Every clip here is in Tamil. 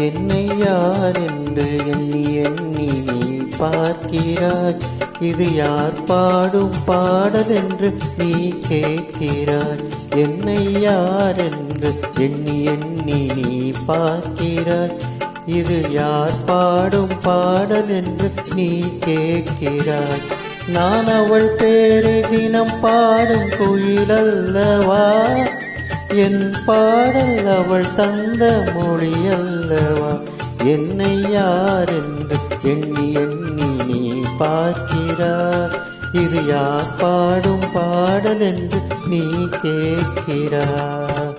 என்னை யார் என்று எண்ணி எண்ணி நீ பார்க்கிறாய். இது யார் பாடும் பாடல் என்று நீ கேட்கிறாய். என்னை யார் என்று எண்ணி எண்ணி நீ பார்க்கிறாய். இது யார் பாடும் பாடல் என்று நீ கேட்கிறாய். நான் அவள் பேரை தினம் பாடும் குயிலல்லவா, என் பாடல் அவள் தந்த மொழி அல்லவா. என்னை யார் என்று எண்ணி எண்ணி நீ பார்க்கிறாய். இது யார் பாடும் பாடல் என்று நீ கேட்கிறாய்.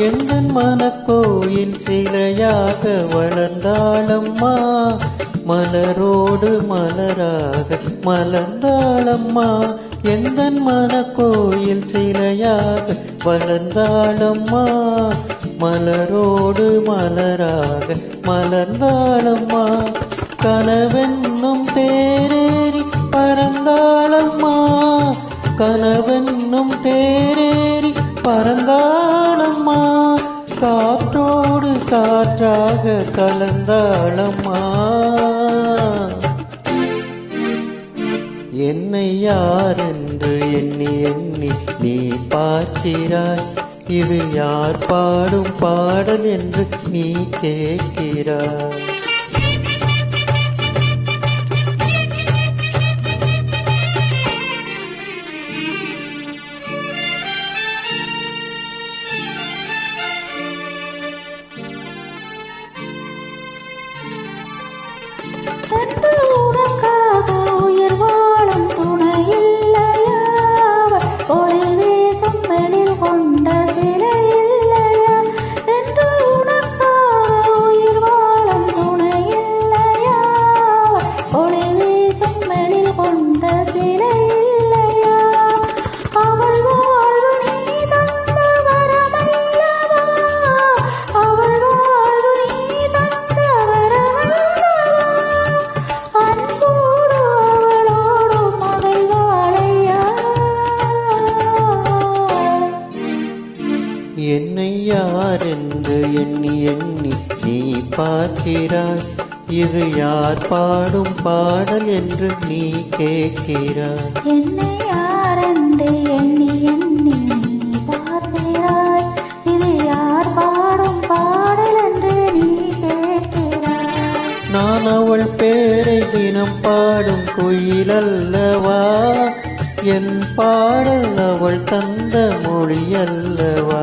எந்தன் மனக்கோயில் சிலையாக வளர்ந்தாளம்மா, மலரோடு மலராக மலர்ந்தாளம்மா. எந்தன் மனக்கோயில் சிலையாக வளர்ந்தாளம்மா, மலரோடு மலராக மலர்ந்தாளம்மா. கனவென்னும் தேரேறி பறந்தாளம்மா, கனவென்னும் தேரேறி பறந்தாளம்மா. காற்றோடு காற்றாக கலந்தாளம்மா. என்னை யார் என்று எண்ணி எண்ணி நீ பார்க்கிறாய். இது யார் பாடும் பாடல் என்று நீ கேட்கிறாய். உனக்காக உயிர் வாழும் துணை இல்லையா, ஒளி வீசும் எழில் கொண்ட சிலை இல்லையா. என்று உனக்காக உயிர் வாழும் துணை இல்லையா, ஒளி வீசும் எழில் கொண்ட சிலை இல்லையா. அவள் வாழ்வு நீ தந்த வரமல்லவா, அவள் வாழ்வு நீ தந்த வரமல்லவா. என்னை யார் என்று எண்ணி எண்ணி நீ பார்க்கிறாய். இது யார் பாடும் பாடல் என்று நீ கேட்கிறாய். என்னை யார் என்று எண்ணி எண்ணி நீ பார்க்கிறாய். இது யார் பாடும் பாடல் என்று நீ கேட்கிறாய். நான் அவள் பேரை தினம் பாடும் குயிலல்லவா, என் பாடல் அவள் தந்த மொழி அல்லவா.